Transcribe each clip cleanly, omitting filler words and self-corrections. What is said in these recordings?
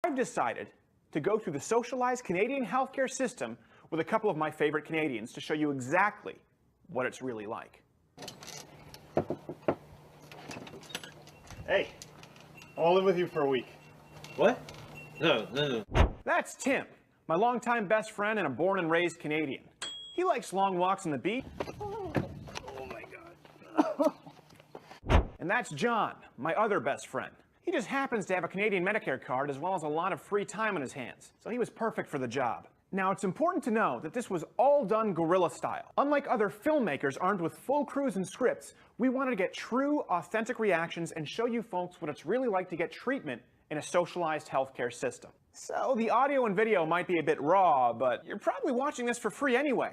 I've decided to go through the socialized Canadian healthcare system with a couple of my favorite Canadians to show you exactly what it's really like. Hey, I'll live with you for a week. What? No. That's Tim, my longtime best friend and a born and raised Canadian. He likes long walks on the beach. Oh my God. And that's John, my other best friend. He just happens to have a Canadian Medicare card as well as a lot of free time on his hands, so he was perfect for the job. Now, it's important to know that this was all done guerrilla style. Unlike other filmmakers armed with full crews and scripts, we wanted to get true, authentic reactions and show you folks what it's really like to get treatment in a socialized healthcare system. So the audio and video might be a bit raw, but you're probably watching this for free anyway.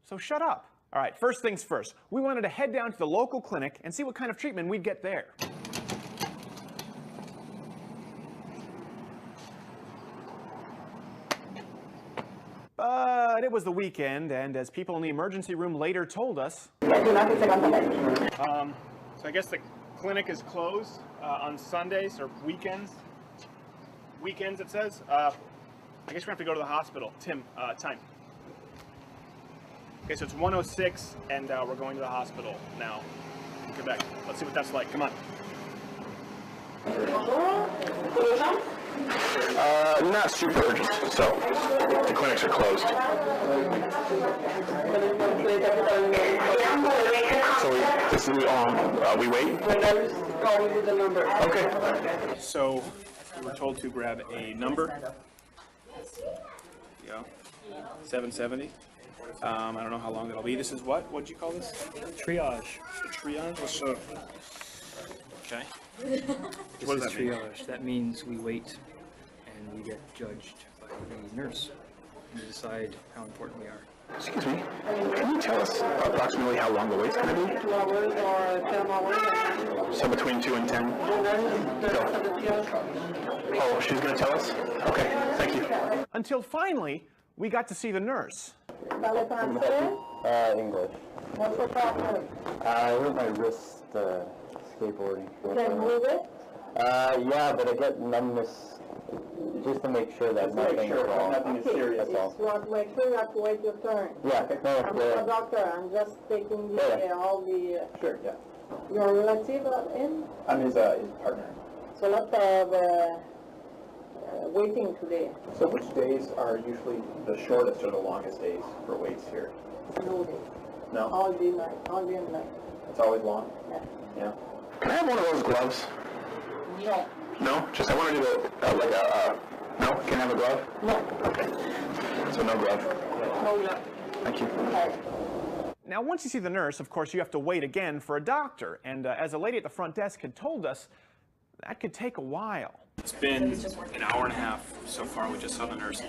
So shut up. All right, first things first. We wanted to head down to the local clinic and see what kind of treatment we'd get there. But it was the weekend, and as people in the emergency room later told us... So I guess the clinic is closed on Sundays or weekends. Weekends, it says. I guess we're going to have to go to the hospital. Tim, time. Okay, so it's 1:06, and we're going to the hospital now. Quebec. Let's see what that's like. Come on. Not super urgent, so the clinics are closed. So we wait? Okay. So we were told to grab a number. Yeah. 770. I don't know how long that'll be. This is what? What did you call this? Triage. A triage? What's so? Okay. This What is does that mean? triage. That means we wait and we get judged by the nurse and we decide how important we are. Excuse me, can you tell us approximately how long the wait's going to be? 2 hours or 10 hours. So between 2 and 10? Oh, she's going to tell us? Okay, thank you. Until finally, we got to see the nurse. English. What's the problem? I hurt my wrist skateboarding. Can you move it? Yeah, but I get numbness just to make sure that nothing is wrong. Nothing is serious. That's all. You want to make sure you have to wait your turn. Yeah, no, I'm not a doctor. I'm just taking the, all the... Sure, yeah. Your relative in? I'm his partner. So let's have waiting today. So which days are usually the shortest or the longest days for waits here? No day. No? All day night. All day and night. It's always long? Yeah. Yeah. Can I have one of those gloves? No. No? Just, I want to do no? Can I have a glove? No. Okay. So no glove. No, no. Thank you. Now, once you see the nurse, of course, you have to wait again for a doctor. And as a lady at the front desk had told us, that could take a while. It's been an hour and a half so far. We just saw the nurse,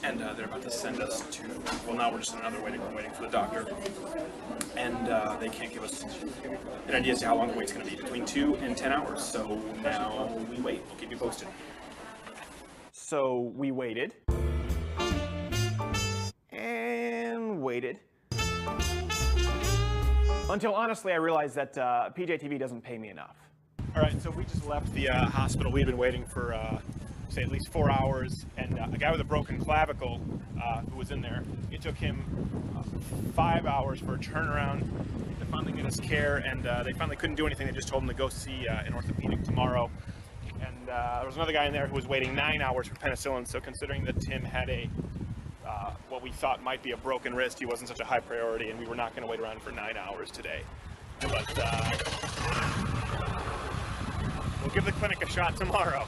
and they're about to send us to. Well, now we're just in another waiting room waiting for the doctor, and they can't give us an idea as to how long the wait's going to be. Between 2 and 10 hours. So now we wait. We'll keep you posted. So we waited. And waited. Until honestly I realized that PJTV doesn't pay me enough. All right, so we just left the hospital. We had been waiting for, say, at least 4 hours, and a guy with a broken clavicle who was in there, it took him 5 hours for a turnaround to finally get his care, and they finally couldn't do anything. They just told him to go see an orthopedic tomorrow. And there was another guy in there who was waiting 9 hours for penicillin, so considering that Tim had a what we thought might be a broken wrist, he wasn't such a high priority, and we were not going to wait around for 9 hours today. But we'll give the clinic a shot tomorrow.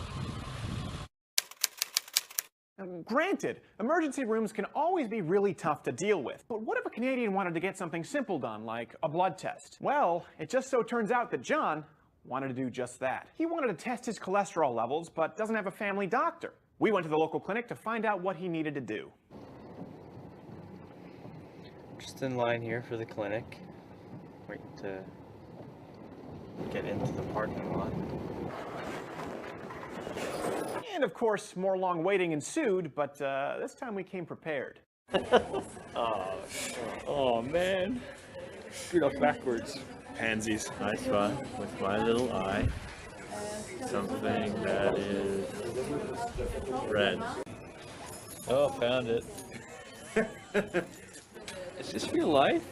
Granted, emergency rooms can always be really tough to deal with. But what if a Canadian wanted to get something simple done, like a blood test? Well, it just so turns out that John wanted to do just that. He wanted to test his cholesterol levels, but doesn't have a family doctor. We went to the local clinic to find out what he needed to do. Just in line here for the clinic, waiting to get into the parking lot. And of course, more long waiting ensued, but this time we came prepared. Oh man, screwed up backwards. Pansies. I spot with my little eye something that is Red. Oh, found it. Is this real life?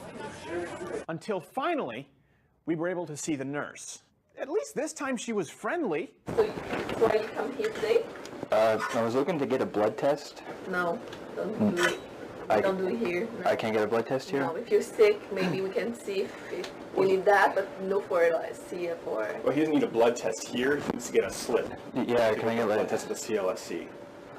Until finally, we were able to see the nurse. At least this time she was friendly. So why you come here today? I was looking to get a blood test. No, don't do it. Don't do it here. No. I can't get a blood test here? No, if you're sick, maybe we can see if you need that, but no for CF or... Well, he doesn't need a blood test here. He needs to get a slip. Yeah, can I get a blood like test at the CLSC?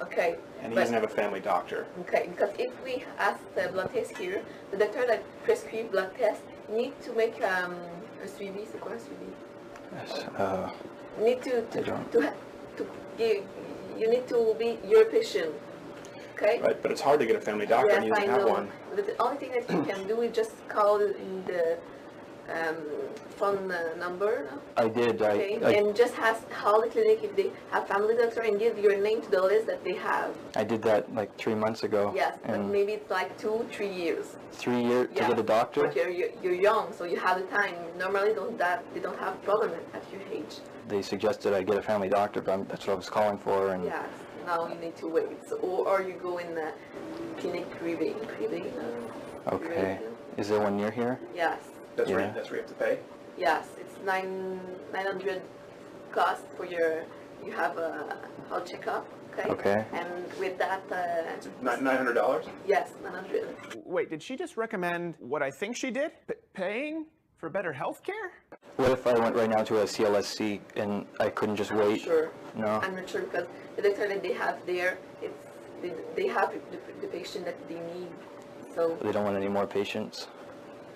Okay. And he but- doesn't have a family doctor. Okay, because if we ask the blood test here, the doctor that prescribe blood test need to make un suivi. C'est quoi un suivi? Need to give, you need to be your patient. Okay. Right, but it's hard to get a family doctor and he Yes, doesn't I have know. one. But the only thing that you can do is just call in the phone number. No? I did. Okay, and just ask how the clinic if they have family doctor and give your name to the list that they have. I did that like 3 months ago. Yes, but And maybe it's like 2-3 years. 3 years to Yeah, get a doctor? But you're young, so you have the time. Normally, they don't have problem at your age. They suggested I get a family doctor, but that's what I was calling for. And Yes, now you need to wait. So, or you go in the clinic privé. okay. Is there one near here? Yes, That's Yeah. where you have to pay? yes. It's 900 cost for you have a health checkup. Okay. Okay. And with that, $900? yes, 900. Wait, did she just recommend what I think she did? Paying for better health care? What if I went right now to a CLSC and I couldn't just wait? Sure. No? I'm not sure because the doctor that they have there, they have the patient that they need. So They don't want any more patients?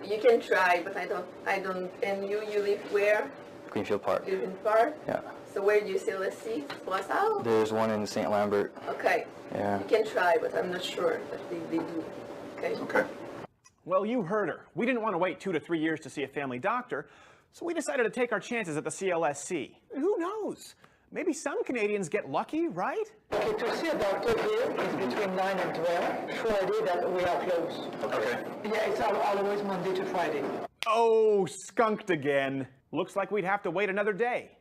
you can try, but I don't. And you live where? Greenfield Park. You live in Park. Yeah. So where do you say? Let's see. What's out? There's one in St. Lambert. Okay. Yeah. You can try, but I'm not sure that they do. Okay. Okay. Well, you heard her. We didn't want to wait 2 to 3 years to see a family doctor, so we decided to take our chances at the CLSC. Who knows? Maybe some Canadians get lucky, right? Okay, to see a doctor here is between 9 and 12. Friday that we are closed. Okay. Yeah, it's always Monday to Friday. Oh, skunked again. Looks like we'd have to wait another day.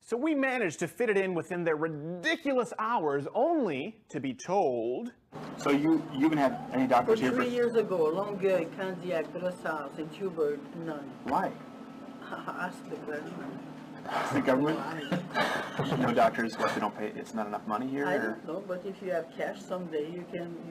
So we managed to fit it in within their ridiculous hours, only to be told... So you haven't had any doctors here for... 3 years ago, Longueuil, Candiac, Brossard, and Hubert, none. Why? Ask the government. The government? No doctors, what, they don't pay, it's not enough money here? I or- don't know, but if you have cash someday, you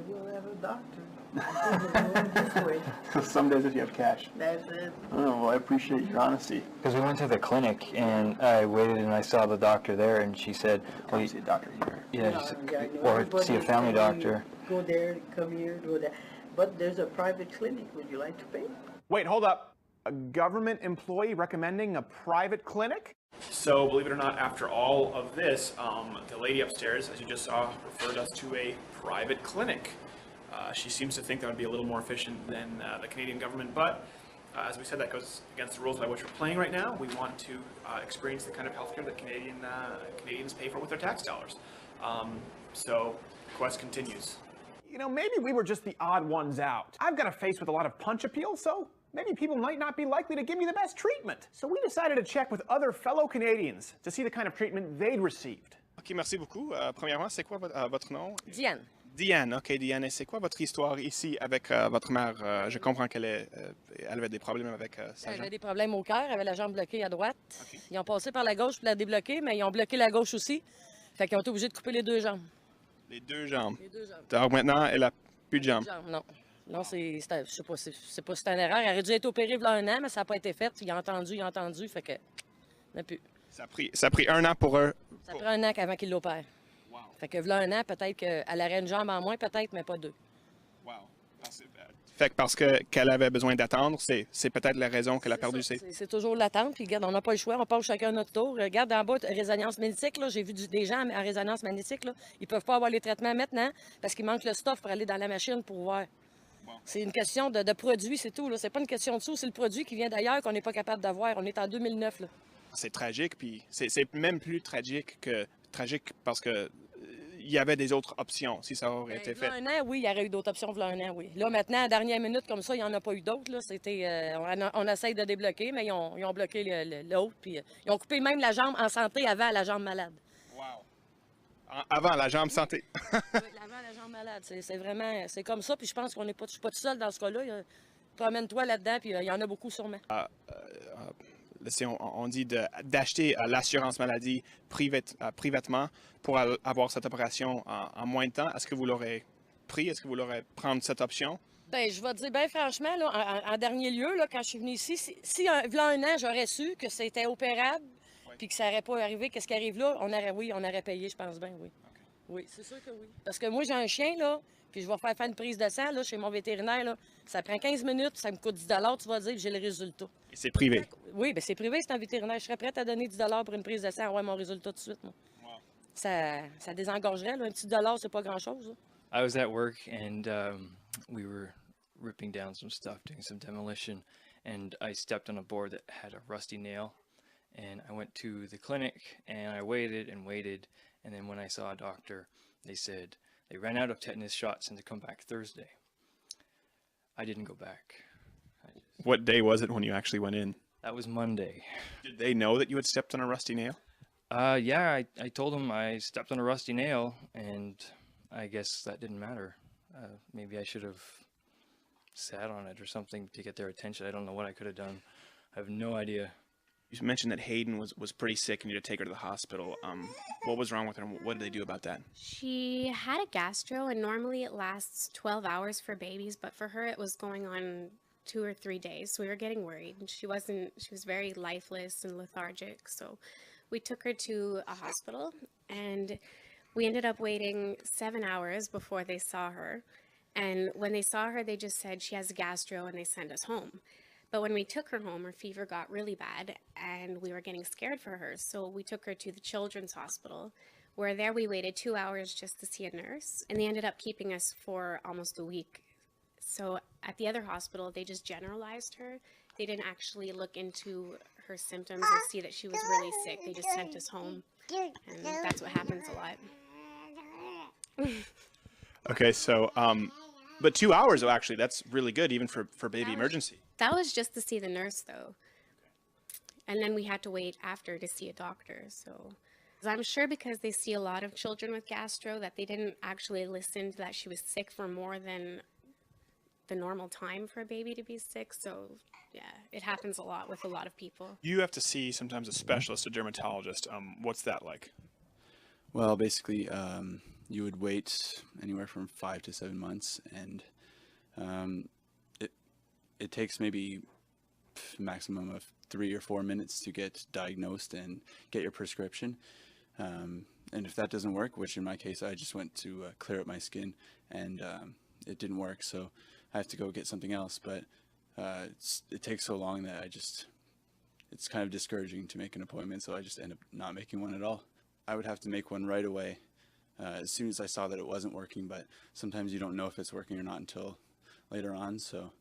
will have a doctor. I think we're going this way. Some days if you have cash. That's it. Oh, well, I appreciate your honesty. Because we went to the clinic and I waited and I saw the doctor there and she said, well, You see a doctor here. yeah, No, she said, yeah, or everybody see a is family telling you, doctor. Go there, come here, go there. But there's a private clinic. Would you like to pay? Wait, hold up. A government employee recommending a private clinic? So, believe it or not, after all of this, the lady upstairs, as you just saw, referred us to a private clinic. She seems to think that would be a little more efficient than the Canadian government, but as we said, that goes against the rules by which we're playing right now. We want to experience the kind of healthcare that Canadians pay for with their tax dollars. So, the quest continues. You know, maybe we were just the odd ones out. I've got a face with a lot of punch appeal, so maybe people might not be likely to give me the best treatment. So we decided to check with other fellow Canadians to see the kind of treatment they'd received. Ok, merci beaucoup. Premièrement, c'est quoi votre nom? Diane. Diane, ok, Diane. Et c'est quoi votre histoire ici avec votre mère? Je comprends qu'elle avait des problèmes avec sa Elle jambe. avait des problèmes au cœur, elle avait la jambe bloquée à droite. Ils ont passé par la gauche pour la débloquer, mais ils ont bloqué la gauche aussi. Fait qu'ils ont été obligés de couper les deux jambes. Les deux jambes. Les deux jambes. Donc maintenant, elle a plus de jambes. Non. Non, je sais pas, c'est pas si c'est une erreur. Elle aurait dû être opérée il y a 1 an, mais ça n'a pas été fait. Il a entendu, fait que. n'a plus. Ça a pris 1 an pour eux. Ça prend 1 an avant qu'il l'opère. Wow. Fait que là 1 an, peut-être qu'elle aurait une jambe en moins, peut-être, mais pas 2. Wow. Fait que parce qu'elle avait besoin d'attendre, c'est peut-être la raison qu'elle a perdu ses... C'est toujours l'attente, puis regarde, on n'a pas le choix, on passe chacun notre tour. Regarde, en bas, résonance magnétique, là, j'ai vu des gens en résonance magnétique, là, ils peuvent pas avoir les traitements maintenant parce qu'il manque le stuff pour aller dans la machine pour voir. C'est une question de produit, c'est tout. C'est pas une question de sous, c'est le produit qui vient d'ailleurs qu'on n'est pas capable d'avoir. On est en 2009. Là. C'est tragique, puis c'est même plus tragique parce que il y avait des autres options si ça aurait été fait. Il y a 1 an, oui, il y aurait eu d'autres options. Il y a 1 an, oui. Là, maintenant, à la dernière minute, comme ça, il n'y en a pas eu d'autres. On essaye de débloquer, mais ils ont bloqué l'autre. Puis ils ont coupé même la jambe en santé avant la jambe malade. Wow. Avant la jambe santé. Oui, l'avant, la jambe malade. C'est vraiment, c'est comme ça. Puis je pense qu'on n'est pas, je suis pas tout seul dans ce cas-là. Promène-toi là-dedans, puis il y en a beaucoup sûrement. On dit d'acheter l'assurance maladie privatement pour avoir cette opération en moins de temps. Est-ce que vous l'aurez pris? Est-ce que vous l'aurez prendre cette option? Bien, je vais te dire, bien franchement, là, en dernier lieu, là, quand je suis venue ici, si v'là un an, j'aurais su que c'était opérable, puis que ça n'aurait pas arrivé, qu'est-ce qui arrive là, on aurait payé, je pense bien, oui. Okay. Oui, c'est sûr que oui. Parce que moi, j'ai un chien, là, puis je vais faire une prise de sang, là, chez mon vétérinaire, là. Ça prend 15 minutes, ça me coûte 10 tu vas dire, puis j'ai le résultat. Et c'est privé? Oui, bien c'est privé, c'est un vétérinaire. Je serais prête à donner 10 pour une prise de sang, ouais, mon résultat tout de suite, moi. Wow. Ça désengorgerait, là. Un petit dollar, c'est pas grand-chose, là. I was at work and we were ripping down some stuff, doing some demolition, and I stepped on a board that had a rusty nail, and I went to the clinic and I waited and waited, and then when I saw a doctor, they said they ran out of tetanus shots and to come back Thursday. I didn't go back. What day was it when you actually went in? That was Monday. Did they know that you had stepped on a rusty nail? Yeah, I told them I stepped on a rusty nail, and I guess that didn't matter. Maybe I should have sat on it or something to get their attention. I don't know what I could have done. I have no idea. You mentioned that Hayden was pretty sick and you had to take her to the hospital. What was wrong with her and what did they do about that? She had a gastro, and normally it lasts 12 hours for babies, but for her it was going on 2 or 3 days. So we were getting worried. She was very lifeless and lethargic. So we took her to a hospital, and we ended up waiting 7 hours before they saw her. And when they saw her, they just said she has a gastro and they sent us home. But when we took her home, her fever got really bad and we were getting scared for her. So we took her to the Children's Hospital, where there we waited 2 hours just to see a nurse. And they ended up keeping us for almost a week. So at the other hospital, they just generalized her. They didn't actually look into her symptoms and see that she was really sick. They just sent us home. And that's what happens a lot. Okay, so, but 2 hours, though, actually, that's really good, even for baby emergency. That was just to see the nurse, though. And then we had to wait after to see a doctor, so. I'm sure because they see a lot of children with gastro that they didn't actually listen to that she was sick for more than the normal time for a baby to be sick, so yeah, it happens a lot with a lot of people. You have to see sometimes a specialist, a dermatologist. What's that like? Well, basically, you would wait anywhere from 5 to 7 months, and it takes maybe maximum of 3 or 4 minutes to get diagnosed and get your prescription. And if that doesn't work, which in my case, I just went to clear up my skin, and it didn't work, so I have to go get something else. But it takes so long that it's kind of discouraging to make an appointment, so I just end up not making one at all. I would have to make one right away as soon as I saw that it wasn't working, but sometimes you don't know if it's working or not until later on, so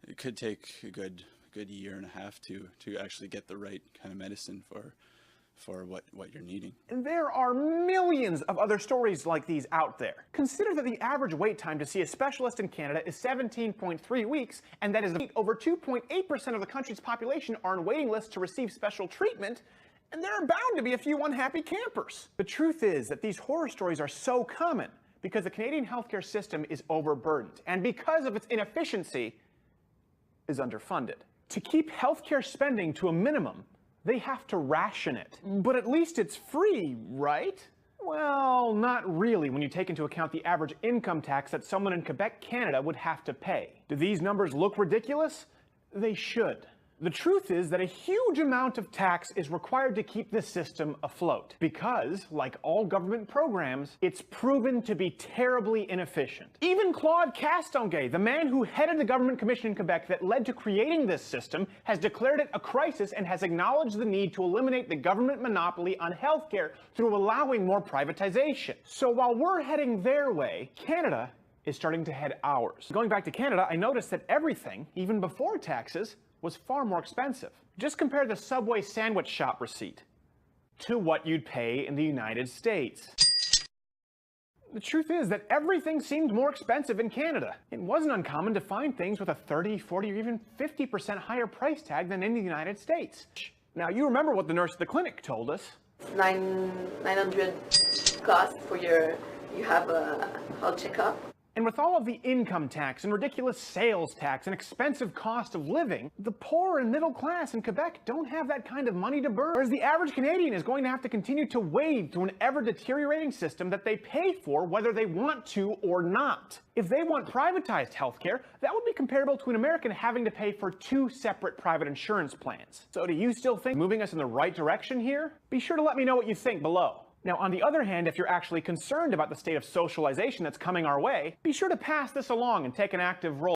it could take a good year and a half to actually get the right kind of medicine for what you're needing. And there are millions of other stories like these out there. Consider that the average wait time to see a specialist in Canada is 17.3 weeks, and that is over 2.8% of the country's population are on waiting lists to receive special treatment, and there are bound to be a few unhappy campers. The truth is that these horror stories are so common because the Canadian healthcare system is overburdened, and because of its inefficiency, is underfunded. To keep healthcare spending to a minimum, they have to ration it. But at least it's free, right? Well, not really when you take into account the average income tax that someone in Quebec, Canada would have to pay. Do these numbers look ridiculous? They should. The truth is that a huge amount of tax is required to keep the system afloat because, like all government programs, it's proven to be terribly inefficient. Even Claude Castonguay, the man who headed the government commission in Quebec that led to creating this system, has declared it a crisis and has acknowledged the need to eliminate the government monopoly on healthcare through allowing more privatization. So while we're heading their way, Canada is starting to head ours. Going back to Canada, I noticed that everything, even before taxes, was far more expensive. Just compare the Subway sandwich shop receipt to what you'd pay in the United States. The truth is that everything seemed more expensive in Canada. It wasn't uncommon to find things with a 30, 40, or even 50% higher price tag than in the United States. Now, you remember what the nurse at the clinic told us. 900 cost for you have a health checkup. And with all of the income tax and ridiculous sales tax and expensive cost of living, the poor and middle class in Quebec don't have that kind of money to burn. Whereas the average Canadian is going to have to continue to wade through an ever-deteriorating system that they pay for whether they want to or not. If they want privatized healthcare, that would be comparable to an American having to pay for 2 separate private insurance plans. So do you still think moving us in the right direction here? Be sure to let me know what you think below. Now, on the other hand, if you're actually concerned about the state of socialization that's coming our way, be sure to pass this along and take an active role.